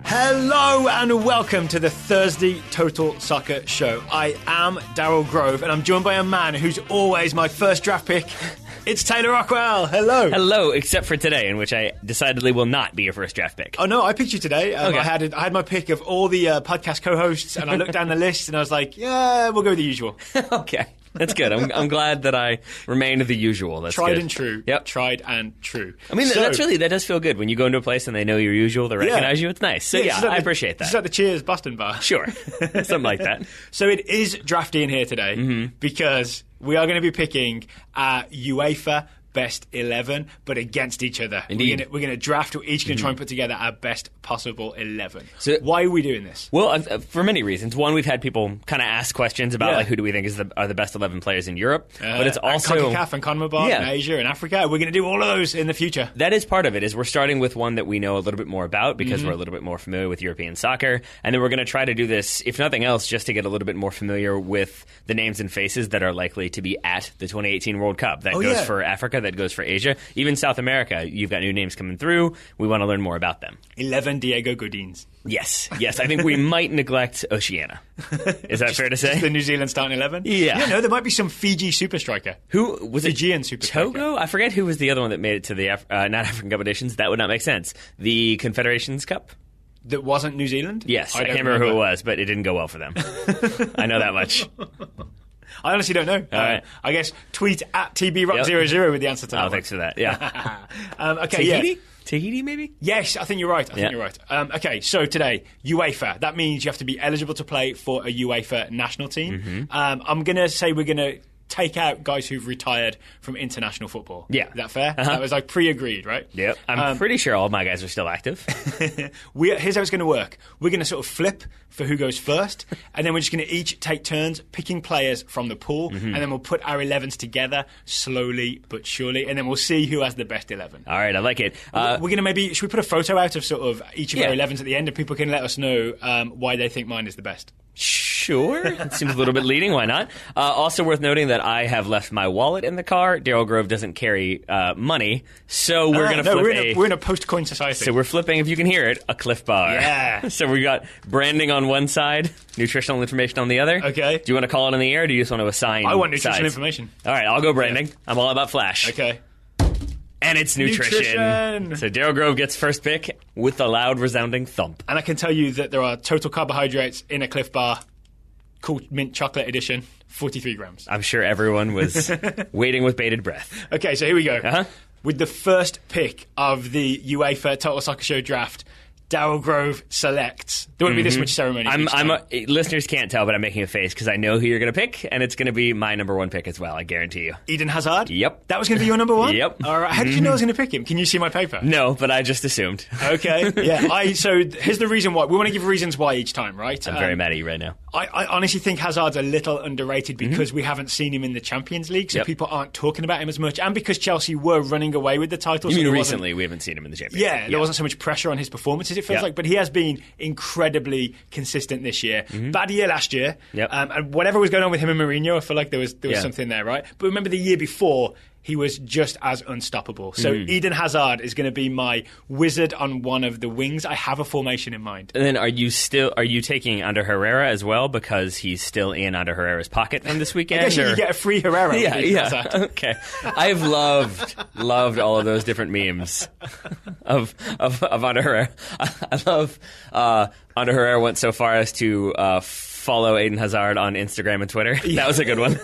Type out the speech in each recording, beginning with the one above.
Hello and welcome to the Thursday Total Soccer Show. I am Daryl Grove and I'm joined by a man who's always my first draft pick. It's Taylor Rockwell. Hello. Hello, except for today, in which I decidedly will not be your first draft pick. Oh no, I picked you today. Okay. I had my pick of all the podcast co-hosts and I looked down the list and I was like, yeah, we'll go with the usual. Okay. That's good. I'm glad that I remained the usual. That's Tried good. and true. Yep. Tried and true. I mean, that does feel good. When you go into a place and they know your usual, they recognize you, it's nice. So yeah, I appreciate that. It's like the Cheers Boston bar. Sure. Something like that. So it is drafty in here today because we are going to be picking UEFA Best 11, but against each other. Indeed. We're going to draft. We're each going to try and put together our best possible 11. So, why are we doing this? Well, for many reasons. One, we've had people kind of ask questions about like who do we think are the best 11 players in Europe. But it's also CONCACAF and CONMEBOL and Asia and Africa. We're going to do all of those in the future. That is part of it. Is we're starting with one that we know a little bit more about because we're a little bit more familiar with European soccer, and then we're going to try to do this, if nothing else, just to get a little bit more familiar with the names and faces that are likely to be at the 2018 World Cup. That goes for Africa. That goes for Asia. Even South America, you've got new names coming through. We want to learn more about them. 11 Diego Godins. Yes. I think we might neglect Oceania. Is that fair to say? Just the New Zealand starting 11? Yeah. No, there might be some Fiji super striker. Who was Fijian super striker. Togo? I forget who was the other one that made it to the not African Cup editions. That would not make sense. The Confederations Cup? That wasn't New Zealand? Yes. I can't remember who it was, but it didn't go well for them. I know that much. I honestly don't know. All right. I guess tweet at TBRock00 with the answer to that. Oh, thanks for that. Yeah. Okay, Tahiti? Tahiti, maybe? Yes, I think you're right. You're right. Okay, so today, UEFA. That means you have to be eligible to play for a UEFA national team. I'm going to say we're going to take out guys who've retired from international football. Yeah. Is that fair? That was like pre-agreed, right? Yep. I'm pretty sure all my guys are still active. Here's how it's going to work. We're going to sort of flip for who goes first, and then we're just going to each take turns picking players from the pool, and then we'll put our 11s together slowly but surely, and then we'll see who has the best 11. All right, I like it. We're going to should we put a photo out of sort of each of our 11s at the end, and people can let us know why they think mine is the best? Sure. It seems a little bit leading. Why not? Also worth noting that I have left my wallet in the car. Daryl Grove doesn't carry money, so we're going to flip we're in a post-coin society. So we're flipping, if you can hear it, a Cliff Bar. Yeah. So we got branding on one side, nutritional information on the other. Okay. Do you want to call it in the air, or do you just want to assign I want nutritional sides? information. All right, I'll go branding. I'm all about Flash. Okay. And it's nutrition. So Daryl Grove gets first pick with a loud, resounding thump. And I can tell you that there are total carbohydrates in a Cliff Bar called mint chocolate edition, 43 grams. I'm sure everyone was waiting with bated breath. Okay, so here we go. With the first pick of the UEFA Total Soccer Show draft, Daryl Grove selects. There wouldn't be this much ceremony. Listeners can't tell, but I'm making a face because I know who you're going to pick, and it's going to be my number one pick as well, I guarantee you. Eden Hazard? Yep. That was going to be your number one? Yep. All right. How did you know I was going to pick him? Can you see my paper? No, but I just assumed. Okay. Yeah. So here's the reason why. We want to give reasons why each time, right? I'm very mad at you right now. I honestly think Hazard's a little underrated because we haven't seen him in the Champions League, so people aren't talking about him as much, and because Chelsea were running away with the title. You mean recently we haven't seen him in the Champions League? Yeah, there wasn't so much pressure on his performances, it feels like, but he has been incredibly consistent this year. Bad year last year, and whatever was going on with him and Mourinho, I feel like there was something there, right? But remember the year before, he was just as unstoppable. So Eden Hazard is going to be my wizard on one of the wings. I have a formation in mind. And then are you taking Ander Herrera as well because he's still in Ander Herrera's pocket from this weekend? I guess you get a free Herrera. Yeah. Okay. I've loved all of those different memes of Ander Herrera. I love Ander Herrera went so far as to follow Eden Hazard on Instagram and Twitter. That was a good one.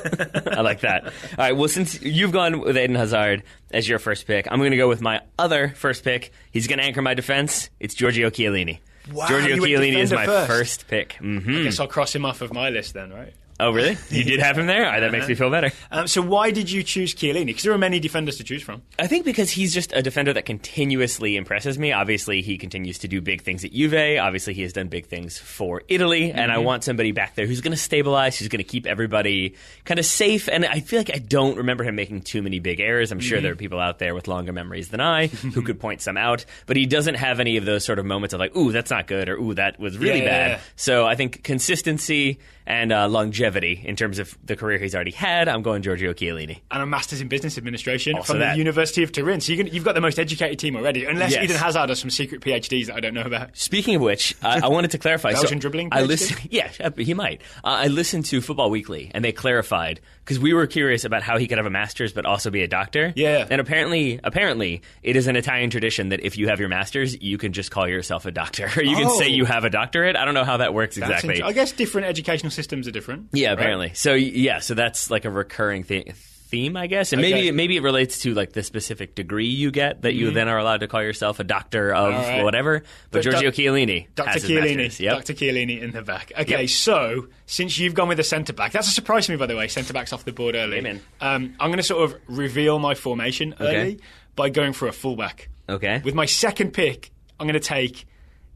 I like that. All right, well, since you've gone with Eden Hazard as your first pick, I'm going to go with my other first pick. He's going to anchor my defense. It's Giorgio Chiellini. Wow, Giorgio Chiellini is my first pick. I guess I'll cross him off of my list then, right? Oh, really? You did have him there? All right, that makes me feel better. So why did you choose Chiellini? Because there are many defenders to choose from. I think because he's just a defender that continuously impresses me. Obviously, he continues to do big things at Juve. Obviously, he has done big things for Italy. And I want somebody back there who's going to stabilize, who's going to keep everybody kind of safe. And I feel like I don't remember him making too many big errors. I'm sure there are people out there with longer memories than I who could point some out. But he doesn't have any of those sort of moments of like, ooh, that's not good, or ooh, that was really bad. So I think consistency and longevity longevity in terms of the career he's already had, I'm going Giorgio Chiellini. And a Master's in Business Administration Also from the that. University of Turin. So you've got the most educated team already, unless Yes. Eden Hazard has some secret PhDs that I don't know about. Speaking of which, I wanted to clarify. Belgian dribbling I PhD? listened. Yeah, he might. I listened to Football Weekly, and they clarified because we were curious about how he could have a master's but also be a doctor. Yeah. And apparently, it is an Italian tradition that if you have your master's, you can just call yourself a doctor. You can say you have a doctorate. I don't know how that works exactly. I guess different educational systems are different. Yeah, right? apparently. So that's like a recurring theme, I guess, and maybe it relates to like the specific degree you get that you then are allowed to call yourself a doctor of whatever. But Giorgio Chiellini, Dr. Chiellini, Dr. Chiellini in the back. Okay, so since you've gone with a centre back, that's a surprise to me, by the way. Centre backs off the board early. Amen. I'm going to sort of reveal my formation early by going for a fullback. Okay. With my second pick, I'm going to take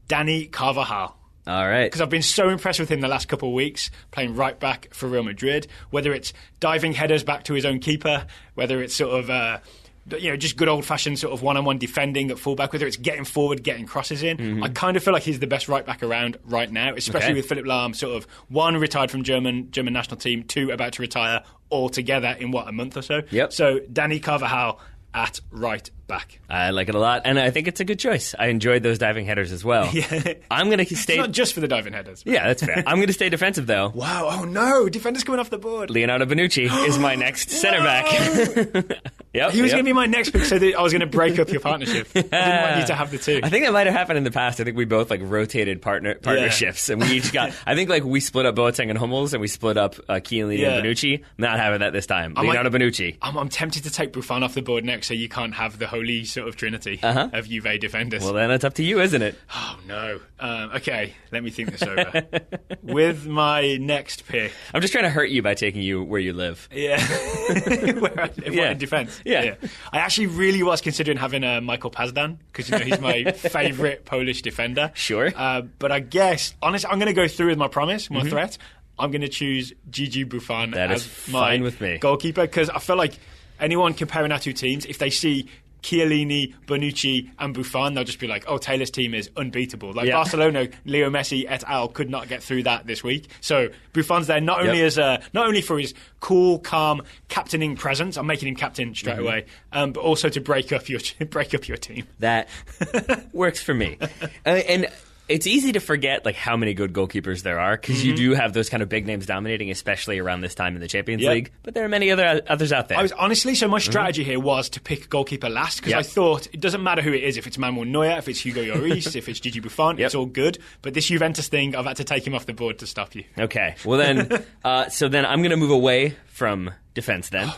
Dani Carvajal. All right. Because I've been so impressed with him the last couple of weeks, playing right back for Real Madrid, whether it's diving headers back to his own keeper, whether it's sort of just good old-fashioned sort of one-on-one defending at fullback, whether it's getting forward, getting crosses in. Mm-hmm. I kind of feel like he's the best right back around right now, especially with Philipp Lahm sort of, one, retired from German national team, two, about to retire altogether in, a month or so. Yep. So Dani Carvajal at right back. I like it a lot, and I think it's a good choice. I enjoyed those diving headers as well. Yeah. I'm going to stay... It's not just for the diving headers. Yeah, that's fair. I'm going to stay defensive, though. Wow, oh no, defenders coming off the board. Leonardo Bonucci is my next centre back. Yep, he was going to be my next pick, so that I was going to break up your partnership. I didn't want you to have the two. I think that might have happened in the past. I think we both rotated partnerships, and we each got. I think we split up Boateng and Hummels, and we split up Chiellini and Bonucci. Not having that this time. Leonardo Bonucci. I'm tempted to take Buffon off the board next, so you can't have the holy sort of trinity of Juve defenders. Well, then it's up to you, isn't it? Oh no. Okay, let me think this over. With my next pick, I'm just trying to hurt you by taking you where you live. Yeah, where I live in defence. Yeah. I actually really was considering having Michael Pazdan because he's my favourite Polish defender. Sure. But I guess, honestly, I'm going to go through with my promise, my threat. I'm going to choose Gigi Buffon as my with me. goalkeeper because I feel like anyone comparing our two teams, if they see Chiellini, Bonucci and Buffon, they'll just be like, oh, Taylor's team is unbeatable. Barcelona, Leo Messi et al. Could not get through that this week. So Buffon's there not only for his cool, calm, captaining presence, I'm making him captain straight away, but also to break up your team. That works for me. And it's easy to forget how many good goalkeepers there are because you do have those kind of big names dominating, especially around this time in the Champions League. But there are many others out there. My strategy here was to pick goalkeeper last because I thought it doesn't matter who it is. If it's Manuel Neuer, if it's Hugo Lloris, if it's Gigi Buffon, it's all good. But this Juventus thing, I've had to take him off the board to stop you. Okay. Well then, then I'm going to move away from defense then.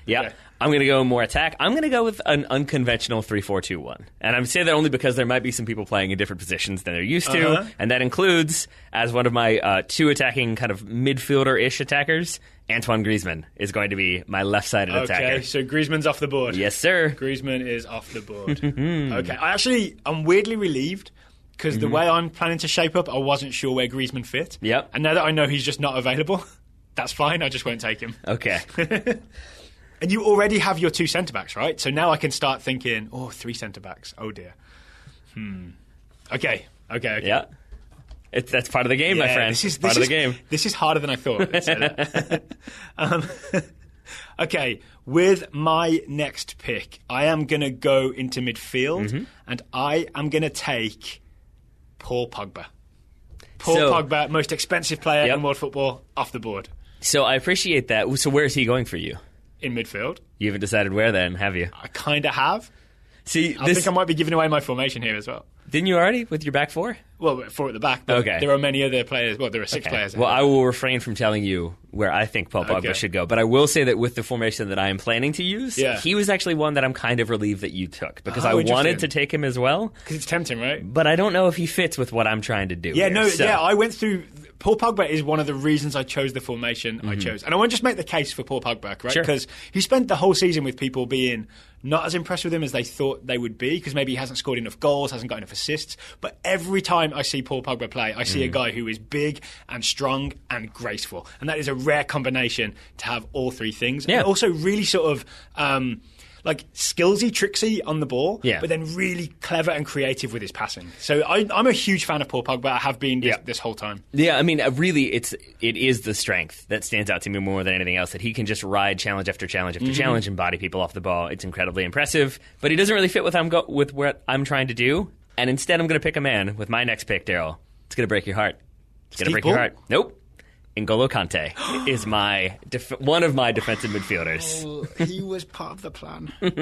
Okay. I'm going to go more attack. I'm going to go with an unconventional 3-4-2-1. And I'm saying that only because there might be some people playing in different positions than they're used to. And that includes, as one of my two attacking kind of midfielder-ish attackers, Antoine Griezmann is going to be my left-sided attacker. Okay, so Griezmann's off the board. Yes, sir. Griezmann is off the board. Okay, I'm weirdly relieved because the way I'm planning to shape up, I wasn't sure where Griezmann fit. Yep. And now that I know he's just not available, that's fine. I just won't take him. Okay. And you already have your two centre-backs, right? So now I can start thinking, three centre-backs. Oh, dear. Okay. Yeah. That's part of the game, my friend. This is part of the game. This is harder than I thought. Okay, with my next pick, I am going to go into midfield, and I am going to take Paul Pogba. Pogba, most expensive player in world football, off the board. So I appreciate that. So where is he going for you? In midfield. You haven't decided where then, have you? I kind of have. See, I think I might be giving away my formation here as well. Didn't you already with your back four? Well, four at the back, but there are many other players. Well, there are six players. Well, I will refrain from telling you where I think Paul Pogba should go, but I will say that with the formation that I am planning to use, he was actually one that I'm kind of relieved that you took because I wanted to take him as well. Because it's tempting, right? But I don't know if he fits with what I'm trying to do. I went through... Paul Pogba is one of the reasons I chose the formation I chose. And I want to just make the case for Paul Pogba, right? Because he spent the whole season with people being not as impressed with him as they thought they would be because maybe he hasn't scored enough goals, hasn't got enough assists. But every time I see Paul Pogba play, I see a guy who is big and strong and graceful. And that is a rare combination to have all three things. Yeah. And also really sort of... like skillsy, tricksy on the ball, but then really clever and creative with his passing. So I'm a huge fan of Paul Pogba. I have been this whole time. Yeah, I mean, really, it is the strength that stands out to me more than anything else, that he can just ride challenge after challenge after challenge and body people off the ball. It's incredibly impressive, but he doesn't really fit with what I'm trying to do. And instead, I'm going to pick a man with my next pick, Daryl. It's going to break your heart. It's going to break your heart. Nope. N'Golo Kante is one of my defensive midfielders. Oh, he was part of the plan. And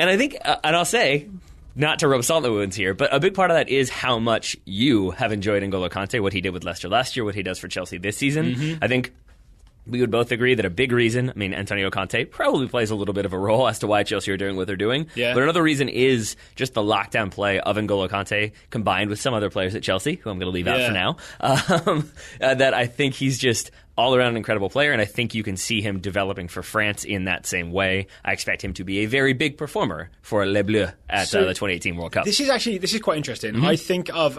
I think, and I'll say, not to rub salt in the wounds here, but a big part of that is how much you have enjoyed N'Golo Kante, what he did with Leicester last year, what he does for Chelsea this season. I think we would both agree that a big reason, I mean, Antonio Conte probably plays a little bit of a role as to why Chelsea are doing what they're doing. Yeah. But another reason is just the lockdown play of N'Golo Kante combined with some other players at Chelsea, who I'm going to leave out for now, that I think he's just all-around an incredible player, and I think you can see him developing for France in that same way. I expect him to be a very big performer for Les Bleus at the 2018 World Cup. This is quite interesting. I think of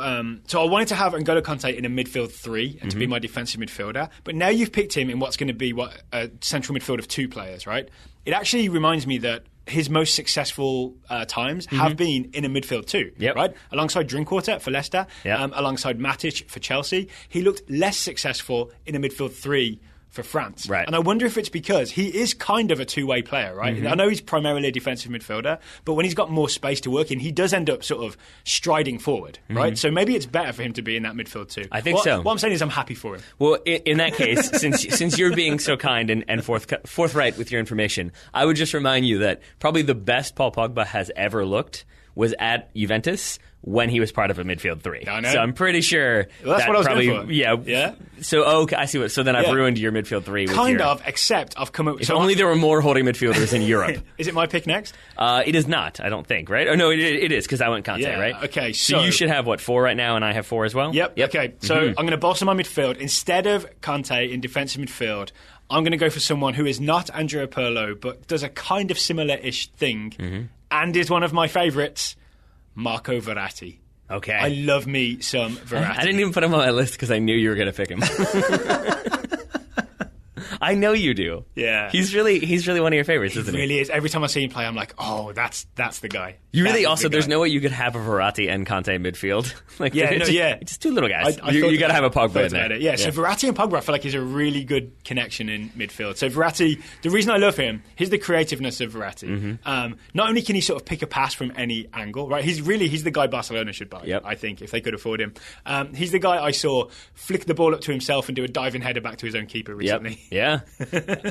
so I wanted to have N'Golo Kante in a midfield 3 and to be my defensive midfielder, but now you've picked him in what's going to be a central midfield of 2 players, right? It actually reminds me that his most successful times have been in a midfield 2, right? Alongside Drinkwater for Leicester, alongside Matic for Chelsea. He looked less successful in a midfield 3 for France. Right. And I wonder if it's because he is kind of a two-way player, right? I know he's primarily a defensive midfielder, but when he's got more space to work in, he does end up sort of striding forward, right? So maybe it's better for him to be in that midfield too. I think so. What I'm saying is I'm happy for him. Well, in that case, since you're being so kind and forthright with your information, I would just remind you that probably the best Paul Pogba has ever looked was at Juventus when he was part of a midfield 3. I know. So I'm pretty sure that's what I was probably going for. Yeah. So I see what. So then I've ruined your midfield 3. Except I've come up with. If only there were more holding midfielders in Europe. Is it my pick next? It is not. I don't think. Right? Or no, it is because I went Kante. Right? Okay. So you should have 4 right now, and I have 4 as well. Yep. Okay. So I'm going to bolster my midfield instead of Kante in defensive midfield. I'm going to go for someone who is not Andrea Pirlo, but does a kind of similar-ish thing, and is one of my favourites, Marco Verratti. Okay. I love me some Verratti. I didn't even put him on my list because I knew you were going to pick him. I know you do. Yeah. He's really one of your favorites, isn't he? He really is. Every time I see him play, I'm like, oh, that's the guy. You really also, there's no way you could have a Verratti and Conte midfield. It's 2 little guys. You got to have a Pogba in there. Yeah, so Verratti and Pogba I feel like is a really good connection in midfield. So Verratti, the reason I love him, here's the creativeness of Verratti. Not only can he sort of pick a pass from any angle, right? He's the guy Barcelona should buy, I think, if they could afford him. He's the guy I saw flick the ball up to himself and do a diving header back to his own keeper recently. Yeah.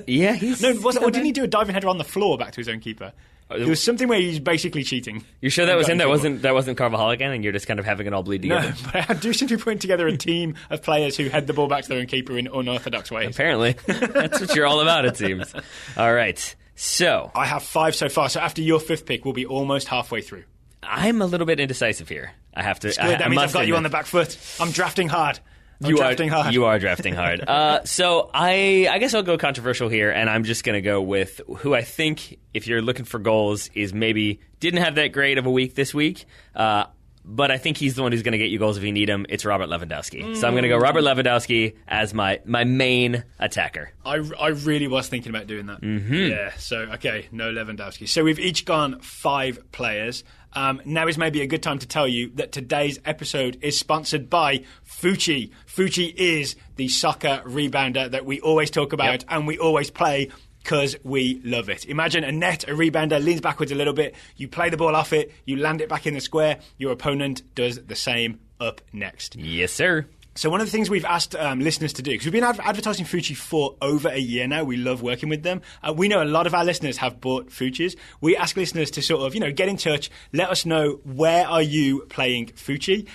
Yeah, he's... No, didn't he do a diving header on the floor back to his own keeper? There was something where he's basically cheating. You sure that was him? That wasn't Carvajal again, and you're just kind of having it all bleed together? No, but I do seem to be putting together a team of players who head the ball back to their own keeper in unorthodox ways. Apparently. That's what you're all about, it seems. All right. So... I have 5 so far, so after your 5th pick, we'll be almost halfway through. I'm a little bit indecisive here. I have to... That means I've got you on the back foot. I'm drafting hard. You are drafting hard. So I guess I'll go controversial here, and I'm just going to go with who I think, if you're looking for goals, is maybe didn't have that great of a week this week, but I think he's the one who's going to get you goals if you need him. It's Robert Lewandowski. So I'm going to go Robert Lewandowski as my main attacker. I really was thinking about doing that. Yeah, so, okay, no Lewandowski. So we've each gone 5 players. Now is maybe a good time to tell you that today's episode is sponsored by Fucci. Fucci is the soccer rebounder that we always talk about and we always play because we love it. Imagine a net, a rebounder, leans backwards a little bit, you play the ball off it, you land it back in the square, your opponent does the same up next. Yes, sir. So one of the things we've asked listeners to do, because we've been advertising Fucci for over a year now, we love working with them. We know a lot of our listeners have bought Fucci's. We ask listeners to sort of, get in touch, let us know where are you playing Fucci.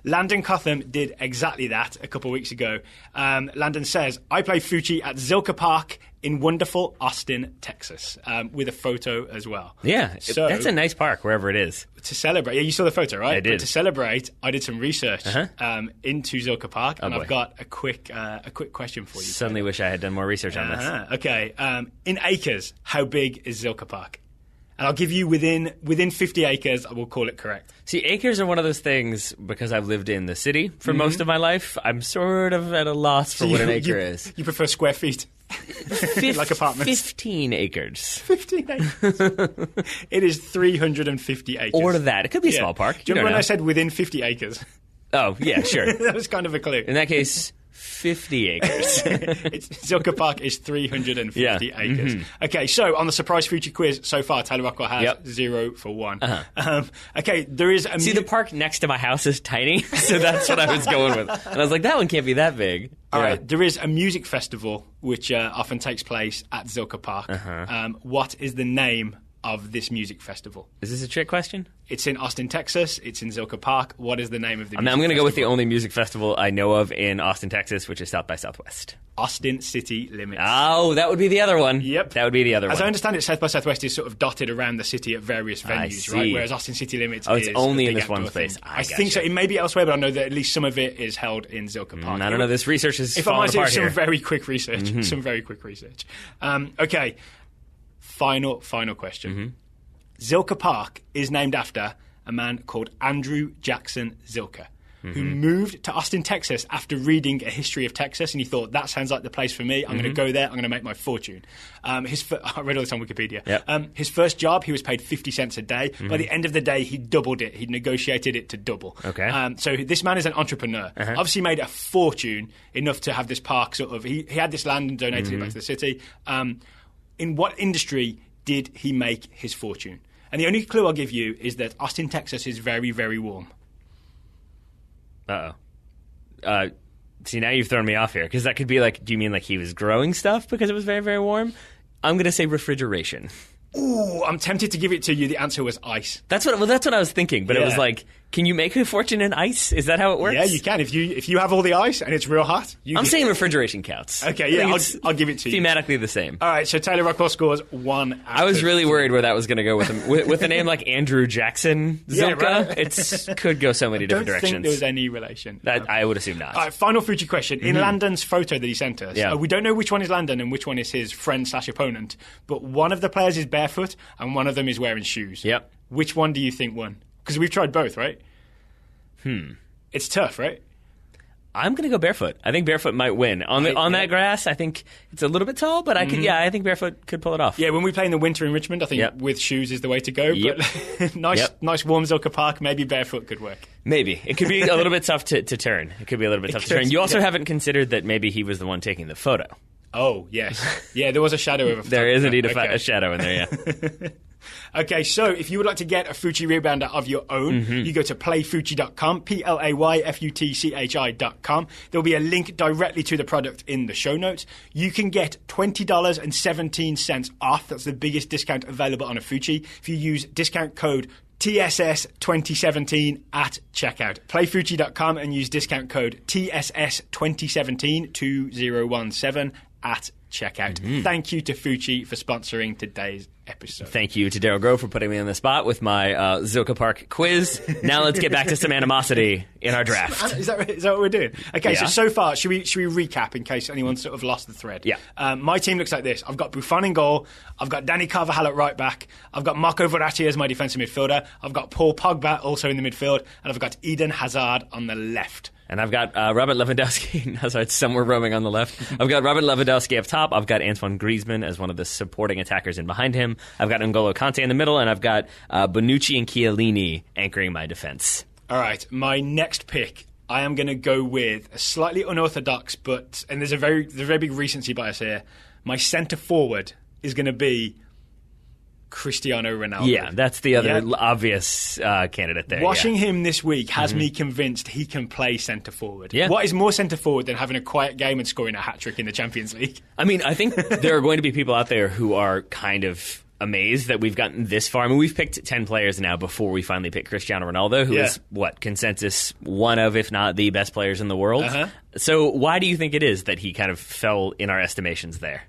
Landon Cotham did exactly that a couple of weeks ago. Landon says, I play Fucci at Zilker Park in wonderful Austin, Texas, with a photo as well. Yeah, so, that's a nice park, wherever it is. To celebrate, you saw the photo, right? I did. But to celebrate, I did some research into Zilker Park, and I've got a quick question for you. Suddenly wish I had done more research on this. Okay, in acres, how big is Zilker Park? And I'll give you within 50 acres, I will call it correct. See, acres are one of those things, because I've lived in the city for most of my life, I'm sort of at a loss for what an acre is. You prefer square feet? Like apartments? 15 acres. 15 acres. It is 350 acres. Or that. It could be a small park. Do you remember when I said within 50 acres? Oh, yeah, sure. That was kind of a clue. In that case, 50 acres. Zilker Park is 350 acres. Mm-hmm. Okay, so on the surprise Fucci quiz so far, Taylor Rockwell has 0 for 1. Okay, there is a... See, the park next to my house is tiny, so that's what I was going with. And I was like, that one can't be that big. All right, there is a music festival which often takes place at Zilker Park. What is the name of this music festival? Is this a trick question? It's in Austin, Texas. It's in Zilker Park. What is the name of the music I'm going to festival? go with the only music festival I know of in Austin, Texas, which is South by Southwest. Austin City Limits. Oh, that would be the other one. Yep. That would be the other one. As I understand it, South by Southwest is sort of dotted around the city at various venues, right? Whereas Austin City Limits it's only in this one place. I think so. It may be elsewhere, but I know that at least some of it is held in Zilker Park. I don't know. This research is if falling I might apart do here. some very quick research. Okay. Final question. Zilker Park is named after a man called Andrew Jackson Zilker, who moved to Austin, Texas after reading a history of Texas, and he thought, that sounds like the place for me. I'm going to go there. I'm going to make my fortune. I read all this on Wikipedia. Yep. His first job, he was paid 50 cents a day. By the end of the day, he doubled it. He negotiated it to double. Okay. So this man is an entrepreneur. Obviously made a fortune, enough to have this park sort of... He had this land and donated it back to the city. In what industry did he make his fortune? And the only clue I'll give you is that Austin, Texas is very, very warm. See, now you've thrown me off here, because that could be like, do you mean like he was growing stuff because it was very, very warm? I'm going to say refrigeration. Ooh, I'm tempted to give it to you. The answer was ice. That's what I was thinking, but it was like, can you make a fortune in ice? Is that how it works? Yeah, you can. If you have all the ice and it's real hot, I'm saying refrigeration counts. Okay, yeah, I'll give it to you. Thematically the same. All right, so Taylor Rockwell scores 1 out I was really of 3. worried where that was going to go with him. With a name like Andrew Jackson Zilka, right. It could go so many different directions. I don't think there was any relation. I would assume not. All right, final Fuji question. In Landon's photo that he sent us, we don't know which one is Landon and which one is his friend/opponent, but one of the players is barefoot and one of them is wearing shoes. Yep. Which one do you think won? Because we've tried both, right? It's tough, right? I'm going to go barefoot. I think barefoot might win. On that grass, I think it's a little bit tall, but I think barefoot could pull it off. Yeah, when we play in the winter in Richmond, I think with shoes is the way to go. Yep. But nice warm Zilker Park, maybe barefoot could work. Maybe. It could be a little bit tough to turn. It could be a little bit tough to turn. You also haven't considered that maybe he was the one taking the photo. Oh, yes. Yeah, there was a shadow of a There is indeed a shadow in there, yeah. Okay, so if you would like to get a Fuji rebounder of your own, you go to playfuchi.com, playfutchi.com. There'll be a link directly to the product in the show notes. You can get $20.17 off. That's the biggest discount available on a Fuji if you use discount code TSS 2017 at checkout. Playfuchi.com and use discount code TSS 2017 2017 at checkout. Thank you to Fuji for sponsoring today's episode. Thank you to Daryl Grove for putting me on the spot with my Zilker Park quiz. Now let's get back to some animosity in our draft. Is that what we're doing? Okay, so far, should we recap in case anyone sort of lost the thread? Yeah. My team looks like this. I've got Buffon in goal. I've got Danny Carvajal at right back. I've got Marco Verratti as my defensive midfielder. I've got Paul Pogba also in the midfield. And I've got Eden Hazard on the left. And I've got Robert Lewandowski. No, sorry, it's somewhere roaming on the left. I've got Robert Lewandowski up top. I've got Antoine Griezmann as one of the supporting attackers in behind him. I've got N'Golo Kante in the middle, and I've got Bonucci and Chiellini anchoring my defense. All right, my next pick, I am going to go with a slightly unorthodox, and there's a very big recency bias here. My centre forward is going to be Cristiano Ronaldo. Yeah, that's the other obvious candidate there. Watching him this week has me convinced he can play centre forward. Yeah. What is more centre forward than having a quiet game and scoring a hat-trick in the Champions League? I mean, I think there are going to be people out there who are kind of amazed that we've gotten this far. I mean, we've picked 10 players now before we finally picked Cristiano Ronaldo, who is, consensus one of, if not the best players in the world. So why do you think it is that he kind of fell in our estimations there?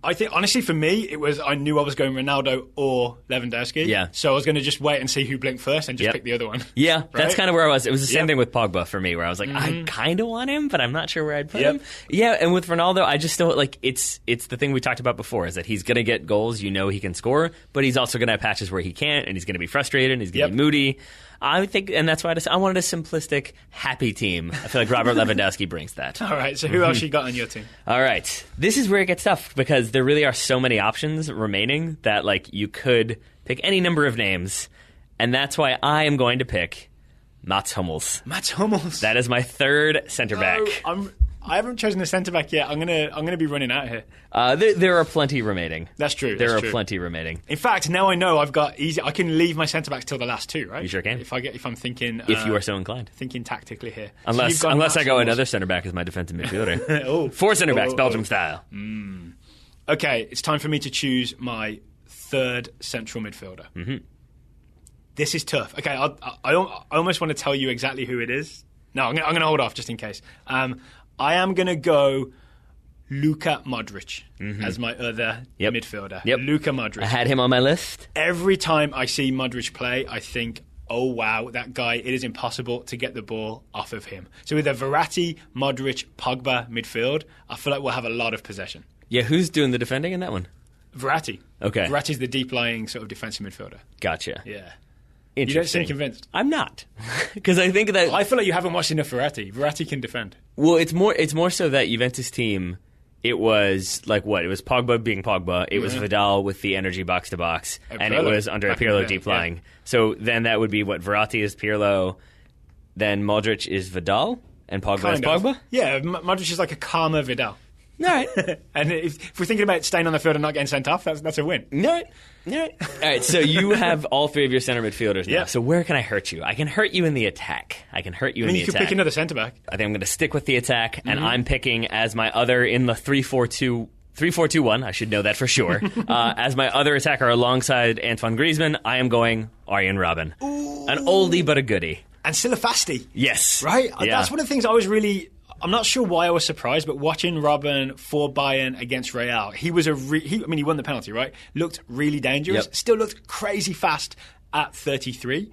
I think, honestly, for me, I knew I was going Ronaldo or Lewandowski. Yeah. So I was going to just wait and see who blinked first and just pick the other one. Yeah, right? That's kind of where I was. It was the same thing with Pogba for me, where I was like, I kind of want him, but I'm not sure where I'd put him. Yeah, and with Ronaldo, I just don't, like, it's the thing we talked about before, is that he's going to get goals, he can score, but he's also going to have patches where he can't, and he's going to be frustrated, and he's going to be moody. I think, and that's why I wanted a simplistic, happy team. I feel like Robert Lewandowski brings that. All right, so who else you got on your team? All right. This is where it gets tough, because there really are so many options remaining that, like, you could pick any number of names, and that's why I am going to pick Mats Hummels. Mats Hummels. That is my third centre back. I haven't chosen a centre back yet. I'm gonna be running out here. There are plenty remaining. That's true. There are plenty remaining. In fact, now I know I've got easy. I can leave my centre backs till the last two, right? You sure can. If I'm thinking, if you are so inclined, thinking tactically here. Unless I go another centre back as my defensive midfielder. 4 centre backs, Belgium style. Okay, it's time for me to choose my third central midfielder. Mm-hmm. This is tough. Okay, I almost want to tell you exactly who it is. No, I'm going to hold off just in case. I am going to go Luka Modric as my other midfielder. Luka Modric. I had him on my list. Every time I see Modric play, I think, oh, wow, that guy, it is impossible to get the ball off of him. So with a Verratti, Modric, Pogba midfield, I feel like we'll have a lot of possession. Yeah, who's doing the defending in that one? Verratti. Okay. Verratti's the deep-lying sort of defensive midfielder. Gotcha. Yeah. You don't seem convinced. I'm not, because I think that I feel like you haven't watched enough Verratti. Verratti can defend. Well, it's more so that Juventus team. It was like what? It was Pogba being Pogba. It was Vidal with the energy box to box, and it was under Pirlo deep lying. Yeah. So then that would be what Verratti is Pirlo, then Modric is Vidal, and Pogba is Pogba. Yeah, Modric is like a calmer Vidal. All right. And if we're thinking about staying on the field and not getting sent off, that's a win. All right, so you have all 3 of your center midfielders now. Yeah. So where can I hurt you? I can hurt you in the attack. You could pick another centre back. I think I'm going to stick with the attack, and I'm picking as my other in the 3-4-2-1. I should know that for sure. As my other attacker alongside Antoine Griezmann, I am going Arjen Robben. Ooh. An oldie but a goodie. And still a fastie. Yes. Right? Yeah. That's one of the things I was really... I'm not sure why I was surprised, but watching Robben for Bayern against Real, he was he won the penalty, right? Looked really dangerous. Yep. Still looked crazy fast at 33.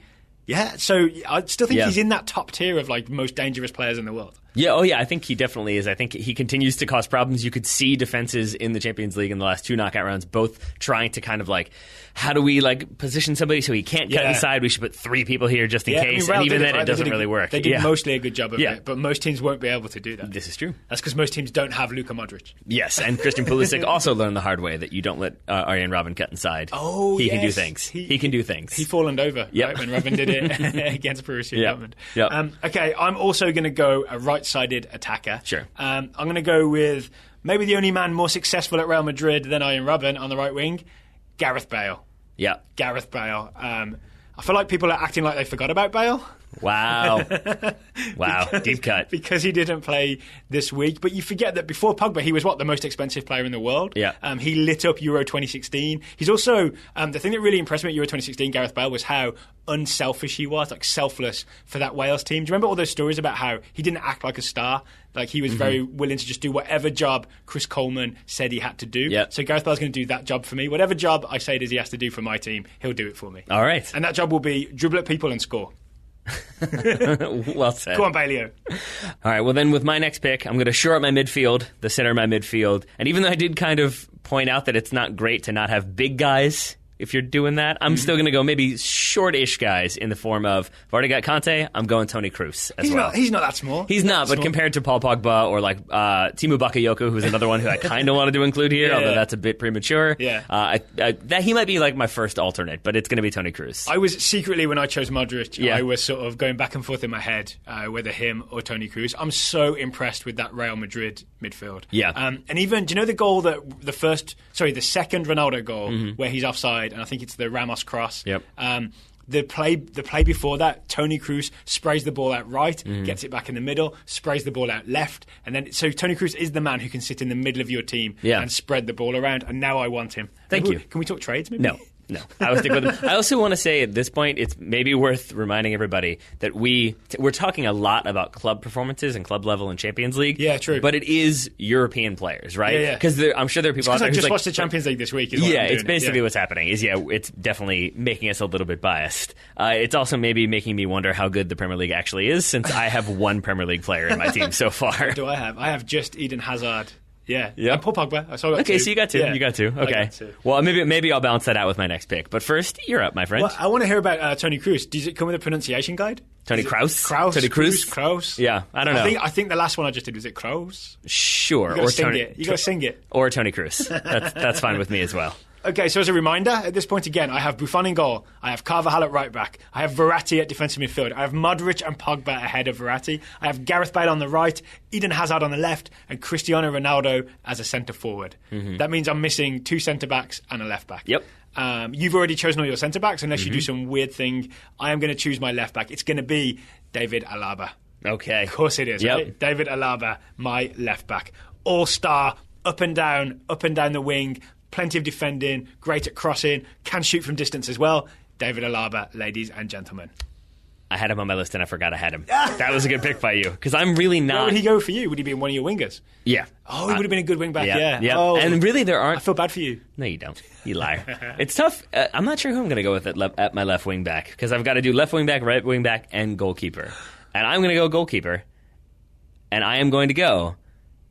Yeah, so I still think he's in that top tier of like most dangerous players in the world. Yeah, oh yeah, I think he definitely is. I think he continues to cause problems. You could see defenses in the Champions League in the last 2 knockout rounds both trying to kind of like, how do we like position somebody so he can't cut inside? We should put 3 people here just in case. And even then, it doesn't really work. They did mostly a good job of it, but most teams won't be able to do that. This is true. That's because most teams don't have Luka Modric. Yes, and Christian Pulisic also learned the hard way that you don't let Arjen Robben cut inside. Oh, he can do things. He can do things. He fallen over right, when Robben did it against Borussia Dortmund. Yep. Okay, I'm also going to go a right-sided attacker. Sure. I'm going to go with maybe the only man more successful at Real Madrid than Arjen Robben on the right wing, Gareth Bale. Yeah. Gareth Bale. I feel like people are acting like they forgot about Bale. Wow. Wow. Deep cut. Because he didn't play this week. But you forget that before Pogba, he was, the most expensive player in the world? Yeah. He lit up Euro 2016. He's also, the thing that really impressed me at Euro 2016, Gareth Bale, was how unselfish he was, like selfless for that Wales team. Do you remember all those stories about how he didn't act like a star? Like he was very willing to just do whatever job Chris Coleman said he had to do. Yep. So Gareth Bale's going to do that job for me. Whatever job I say he has to do for my team, he'll do it for me. All right. And that job will be dribble at people and score. Well said. Go on, Bailey. All right, well then with my next pick, I'm going to shore up my midfield, the center of my midfield. And even though I did kind of point out that it's not great to not have big guys if you're doing that, I'm still going to go maybe short-ish guys in the form of, I've already got Conte, I'm going Toni Kroos as well. He's not that small. He's not, but compared to Paul Pogba or like Timo Bakayoko, who's another one who I kind of wanted to include here, although that's a bit premature. Yeah. That he might be like my first alternate, but it's going to be Toni Kroos. I was secretly, when I chose Modric, I was sort of going back and forth in my head whether him or Toni Kroos. I'm so impressed with that Real Madrid midfield. Yeah. And even, do you know the goal that the second Ronaldo goal where he's offside, and I think it's the Ramos cross. Yep. The play before that, Toni Kroos sprays the ball out right, gets it back in the middle, sprays the ball out left, and then so Toni Kroos is the man who can sit in the middle of your team and spread the ball around. And now I want him. Thank you. Can we talk trades? Maybe? No. No, I would stick with him. I also want to say at this point, it's maybe worth reminding everybody that we're talking a lot about club performances and club level and Champions League. Yeah, true. But it is European players, right? Yeah. Because I'm sure there are people out there I just who's watched the Champions League this week. It's basically what's happening. It's definitely making us a little bit biased. It's also maybe making me wonder how good the Premier League actually is, since I have one Premier League player in my team so far. What do I have? I have just Eden Hazard. Yeah. Yep. And Paul Pogba. I got okay, two. so you got two. Yeah. You got two. Okay. Got two. Well, maybe I'll balance that out with my next pick. But first, you're up, my friend. Well, I want to hear about Tony Kroos. Does it come with a pronunciation guide? Tony Kroos? Tony Kroos? Kroos? Yeah, I don't know. I think the last one I just did, was it Kroos? Sure. You got to sing it. Or Tony Kroos. That's fine with me as well. Okay, so as a reminder, at this point again, I have Buffon in goal, I have Carvajal at right back, I have Verratti at defensive midfield, I have Modric and Pogba ahead of Verratti, I have Gareth Bale on the right, Eden Hazard on the left, and Cristiano Ronaldo as a centre forward. Mm-hmm. That means I'm missing 2 centre backs and a left back. Yep. You've already chosen all your centre backs, unless you do some weird thing. I am going to choose my left back. It's going to be David Alaba. Okay. Of course it is, right? David Alaba, my left back. All-star, up and down the wing. Plenty of defending, great at crossing, can shoot from distance as well. David Alaba, ladies and gentlemen. I had him on my list and I forgot I had him. That was a good pick by you, because I'm really not... Where would he go for you? Would he be in one of your wingers? Yeah. Oh, he would have been a good wing back, yeah. Oh, and really there aren't... I feel bad for you. No, you don't. You liar. It's tough. I'm not sure who I'm going to go with at my left wing back, because I've got to do left wing back, right wing back, and goalkeeper. And I'm going to go goalkeeper, and I am going to go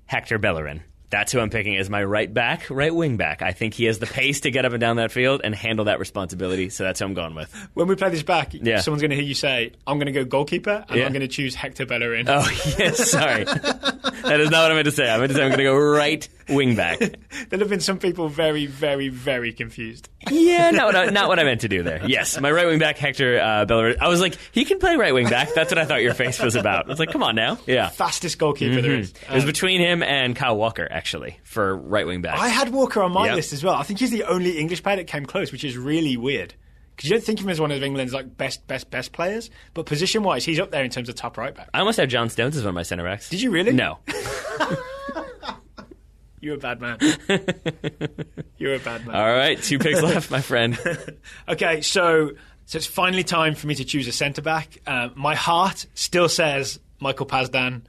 Hector Bellerin. That's who I'm picking as my right wing back. I think he has the pace to get up and down that field and handle that responsibility, so that's who I'm going with. When we play this back, someone's going to hear you say, I'm going to go goalkeeper, and I'm going to choose Hector Bellerin. Oh, yes, sorry. That is not what I meant to say. I meant to say I'm going to go right wing back. There'll have been some people very, very, very confused. Yeah, not what I meant to do there. Yes, my right wing back, Hector Bellerin. I was like, he can play right wing back. That's what I thought your face was about. I was like, come on now. Yeah. Fastest goalkeeper there is. It was between him and Kyle Walker, actually, for right wing back. I had Walker on my list as well. I think he's the only English player that came close, which is really weird. Because you don't think of him as one of England's best players, but position-wise, he's up there in terms of top right back. I almost had John Stones as one of my centre backs. Did you really? No. You're a bad man. You're a bad man. All right, 2 picks left, my friend. Okay, so it's finally time for me to choose a centre-back. My heart still says Michael Pazdan.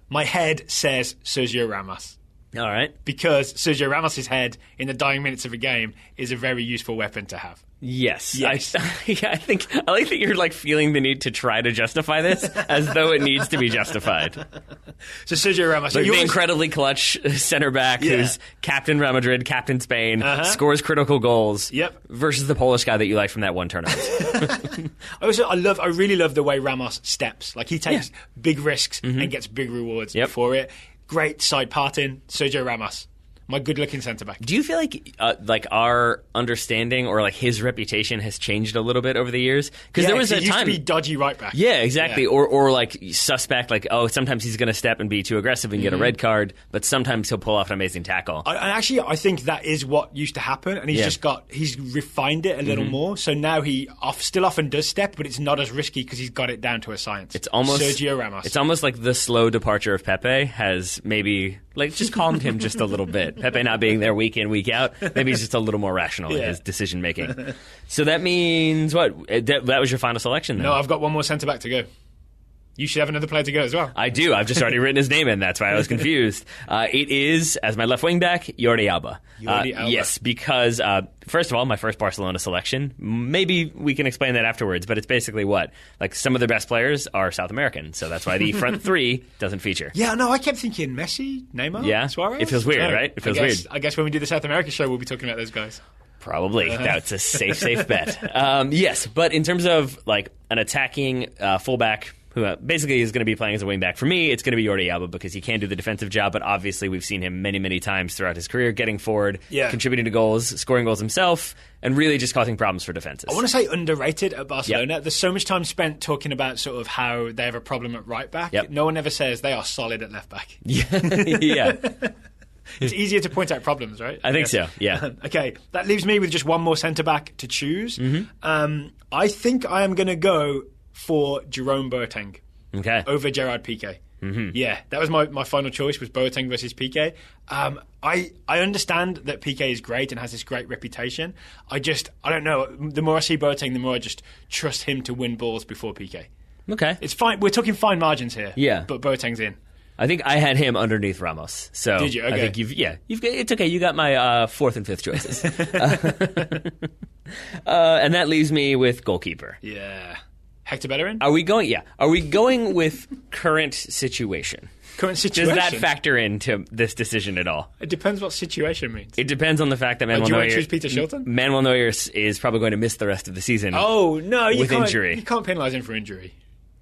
My head says Sergio Ramos. All right. Because Sergio Ramos' head in the dying minutes of a game is a very useful weapon to have. Yes. I like that you're feeling the need to try to justify this as though it needs to be justified. So Sergio Ramos, the incredibly clutch center back who's captain Real Madrid, captain Spain, scores critical goals. Yep. Versus the Polish guy that you like from that one tournament. I really love the way Ramos steps. He takes big risks and gets big rewards for it. Great side parting, Sergio Ramos. My good-looking centre-back. Do you feel like our understanding or his reputation has changed a little bit over the years? Because there was a time... he used to be dodgy right-back. Yeah, exactly. Yeah. Or suspect, sometimes he's going to step and be too aggressive and get a red card, but sometimes he'll pull off an amazing tackle. I think that is what used to happen, and he's refined it a little more, so now he still often does step, but it's not as risky because he's got it down to a science. It's almost... Sergio Ramos. It's almost like the slow departure of Pepe has maybe... just calmed him just a little bit. Pepe not being there week in, week out. Maybe he's just a little more rational in his decision making. So that means what? That was your final selection then? No, I've got one more centre back to go. You should have another player to go as well. I do. I've just already written his name in. That's why I was confused. It is, as my left wing back, Jordi Alba. Yes, because, first of all, my first Barcelona selection. Maybe we can explain that afterwards, but it's basically what? Some of their best players are South American, so that's why the front 3 doesn't feature. Yeah, no, I kept thinking Messi, Neymar, Suarez. It feels weird, right? It feels weird. I guess when we do the South America show, we'll be talking about those guys. Probably. That's a safe bet. Yes, but in terms of an attacking fullback who basically is going to be playing as a wingback. For me, it's going to be Jordi Alba because he can do the defensive job, but obviously we've seen him many, many times throughout his career getting forward, contributing to goals, scoring goals himself, and really just causing problems for defenses. I want to say underrated at Barcelona. There's so much time spent talking about sort of how they have a problem at right back. No one ever says they are solid at left back. Yeah. It's easier to point out problems, right? I think so, yeah. Okay, that leaves me with just one more centre-back to choose. I think I am going to go for Jerome Boateng over Gerard Piqué. Mm-hmm. Yeah, that was my final choice, was Boateng versus Piqué. I understand that Piqué is great and has this great reputation. I don't know. The more I see Boateng, the more I just trust him to win balls before Piqué. Okay. It's fine. We're talking fine margins here. Yeah. But Boateng's in. I think I had him underneath Ramos. So did you? Okay. I think it's okay. You got my fourth and fifth choices. And that leaves me with goalkeeper. Yeah. Hector Bellerin? Are we going with current situation? Current situation? Does that factor into this decision at all? It depends what situation means. It depends on the fact that Manuel do you Neuer... want to choose Peter Shilton? Manuel Neuer is probably going to miss the rest of the season. Oh, no. With injury. You can't penalise him for injury.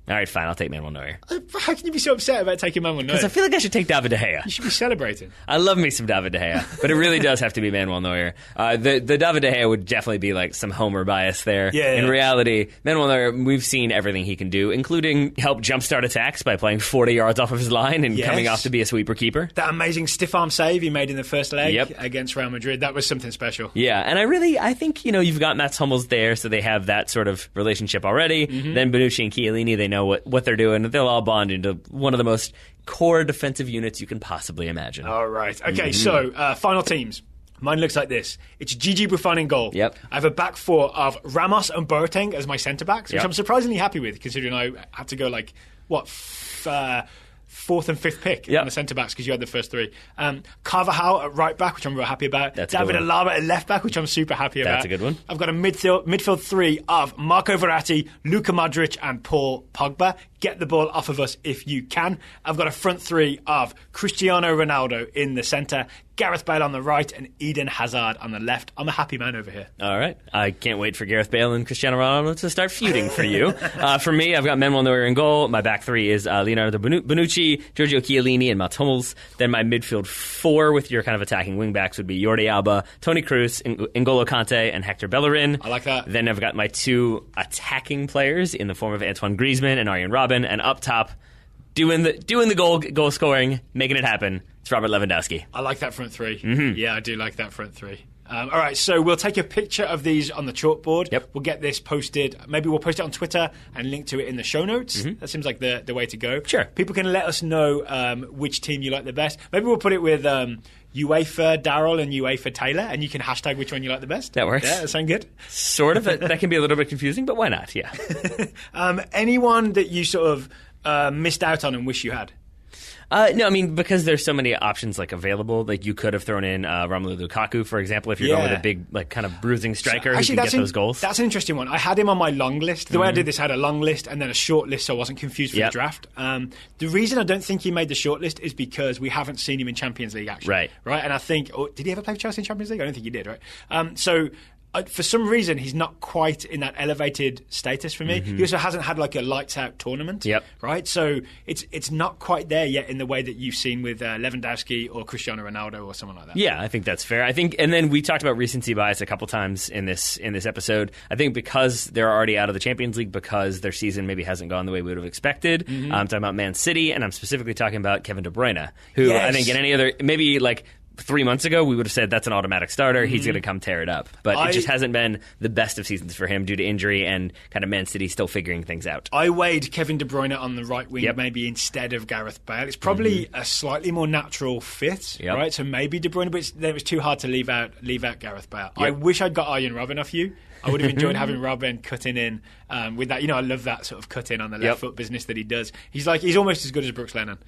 All right, fine. I'll take Manuel Neuer. How can you be so upset about taking Manuel Neuer? Because I feel like I should take David De Gea. You should be celebrating. I love me some David De Gea, but it really does have to be Manuel Neuer. The David De Gea would definitely be like some homer bias there. Yeah. In reality, Manuel Neuer, we've seen everything he can do, including help jumpstart attacks by playing 40 yards off of his line and coming off to be a sweeper keeper. That amazing stiff arm save he made in the first leg Yep. against Real Madrid, that was something special. Yeah, and I think, you've got Mats Hummels there, so they have that sort of relationship already. Mm-hmm. Then Bonucci and Chiellini, they know what they're doing. They'll all bond into one of the most core defensive units you can possibly imagine. All right. Okay, so final teams. Mine looks like this. It's Gigi Buffon in goal. Yep. I have a back four of Ramos and Boateng as my centre-backs, which I'm surprisingly happy with, considering I had to go fourth and fifth pick on the centre-backs because you had the first three. Carvajal at right-back, which I'm real happy about. David Alaba at left-back, which I'm super happy about. That's a good one. I've got a midfield three of Marco Verratti, Luka Modric and Paul Pogba. Get the ball off of us if you can. I've got a front three of Cristiano Ronaldo in the centre, Gareth Bale on the right, and Eden Hazard on the left. I'm a happy man over here. All right. I can't wait for Gareth Bale and Cristiano Ronaldo to start feuding for you. For me, I've got Manuel Neuer in goal. My back three is Leonardo Bonucci, Giorgio Chiellini, and Mats Hummels. Then my midfield four with your kind of attacking wingbacks would be Jordi Alba, Toni Kroos, N'Golo Kante, and Hector Bellerin. I like that. Then I've got my two attacking players in the form of Antoine Griezmann and Arjen Robben. And up top, doing the goal scoring, making it happen, it's Robert Lewandowski. I like that front three. Mm-hmm. Yeah, I do like that front three. All right, so we'll take a picture of these on the chalkboard. Yep. We'll get this posted. Maybe we'll post it on Twitter and link to it in the show notes. Mm-hmm. That seems like the way to go. Sure. People can let us know which team you like the best. Maybe we'll put it with UEFA Daryl and UEFA Taylor, and you can hashtag which one you like the best. That works. Yeah, that sound good? Sort of. That can be a little bit confusing, but why not? Yeah. Anyone that you sort of missed out on and wish you had? No, I mean, because there's so many options available. You could have thrown in Romelu Lukaku, for example, if you're going with a big, kind of bruising striker who can get those goals. That's an interesting one. I had him on my long list. The way I did this, I had a long list and then a short list, so I wasn't confused for the draft. The reason I don't think he made the short list is because we haven't seen him in Champions League action. Right. And I think, did he ever play for Chelsea in Champions League? I don't think he did, right? So for some reason, he's not quite in that elevated status for me. Mm-hmm. He also hasn't had a lights-out tournament, right? So it's not quite there yet in the way that you've seen with Lewandowski or Cristiano Ronaldo or someone like that. Yeah, I think that's fair. I think, and then we talked about recency bias a couple times in this episode. I think because they're already out of the Champions League, because their season maybe hasn't gone the way we would have expected. I'm talking about Man City, and I'm specifically talking about Kevin De Bruyne, who I think in any other, maybe 3 months ago, we would have said that's an automatic starter. He's going to come tear it up. But it just hasn't been the best of seasons for him due to injury and kind of Man City still figuring things out. I weighed Kevin De Bruyne on the right wing maybe instead of Gareth Bale. It's probably a slightly more natural fit, right? So maybe De Bruyne, but it was too hard to leave out Gareth Bale. I wish I'd got Arjen Robben off you. I would have enjoyed having Robben cutting in with that. I love that sort of cut in on the left foot business that he does. He's almost as good as Brooks Lennon.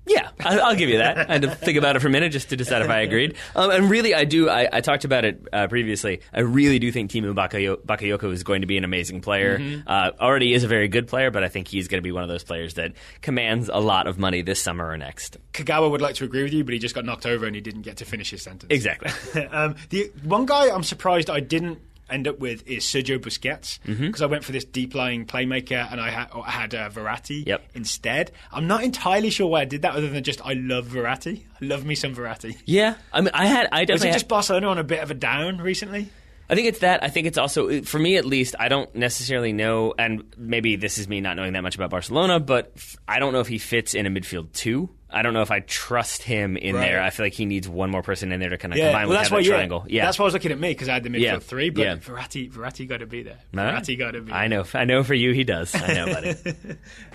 Yeah, I'll give you that. I had to think about it for a minute just to decide if I agreed. And really, I do. I talked about it previously. I really do think Timo Bakayoko is going to be an amazing player. Already is a very good player, but I think he's going to be one of those players that commands a lot of money this summer or next. Kagawa would like to agree with you, but he just got knocked over and he didn't get to finish his sentence. Exactly. The one guy I'm surprised I didn't end up with is Sergio Busquets, because I went for this deep-lying playmaker and I had Verratti instead. I'm not entirely sure why I did that, other than just I love Verratti. I love me some Verratti. Yeah, I mean, I definitely. Was it just Barcelona on a bit of a down recently? I think it's that. I think it's also, for me at least, I don't necessarily know, and maybe this is me not knowing that much about Barcelona, but I don't know if he fits in a midfield two. I don't know if I trust him in there. I feel like he needs one more person in there to kind of combine well, with that triangle. Yeah, that's why I was looking at me, because I had the midfield three, but yeah. Verratti got to be there. Right. Verratti got to be there. I know for you he does. I know, buddy.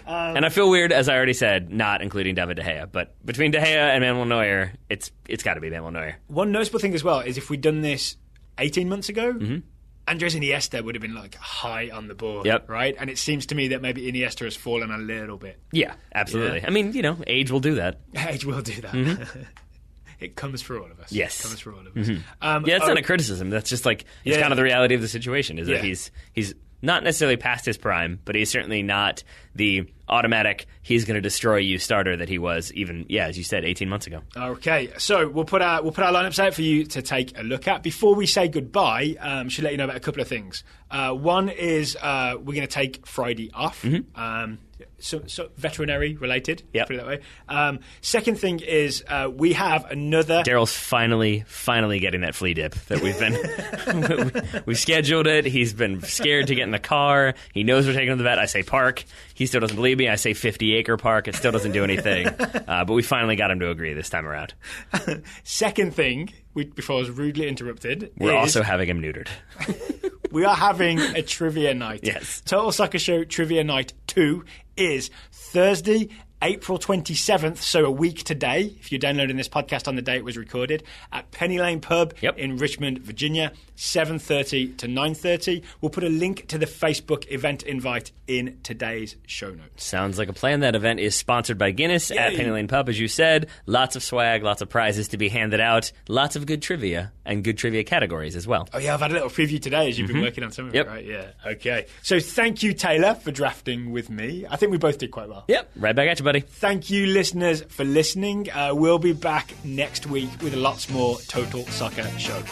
And I feel weird, as I already said, not including David De Gea. But between De Gea and Manuel Neuer, it's got to be Manuel Neuer. One noticeable thing as well is if we'd done this 18 months ago, Andres Iniesta would have been like high on the board, right? And it seems to me that maybe Iniesta has fallen a little bit. Yeah, absolutely. Yeah. I mean, age will do that. Age will do that. It comes for all of us. Yes. It comes for all of us. That's not a criticism. That's just like, it's kind of the reality of the situation, is that he's not necessarily past his prime, but he's certainly not the automatic, he's going to destroy you starter that he was even, as you said, 18 months ago. Okay, so we'll put our lineups out for you to take a look at. Before we say goodbye, should let you know about a couple of things. One is we're going to take Friday off. So veterinary related, put it that way. Second thing is we have another... Daryl's finally getting that flea dip that we've been... we've scheduled it. He's been scared to get in the car. He knows we're taking him to the vet. I say park. He still doesn't believe me. I say 50-acre park. It still doesn't do anything. But we finally got him to agree this time around. Second thing, before I was rudely interrupted... We're also having him neutered. We are having a trivia night. Yes. Total Soccer Show Trivia Night 2 is Thursday, April 27th, so a week today, if you're downloading this podcast on the day it was recorded, at Penny Lane Pub in Richmond, Virginia, 7:30 to 9:30. We'll put a link to the Facebook event invite in today's show notes. Sounds like a plan. That event is sponsored by Guinness at Penny Lane Pub, as you said. Lots of swag, lots of prizes to be handed out, lots of good trivia, and good trivia categories as well. Oh, yeah, I've had a little preview today as you've been working on some of it, right? Yeah. Okay. So thank you, Taylor, for drafting with me. I think we both did quite well. Yep. Right back at you, buddy. Thank you, listeners, for listening. We'll be back next week with lots more Total Soccer Show.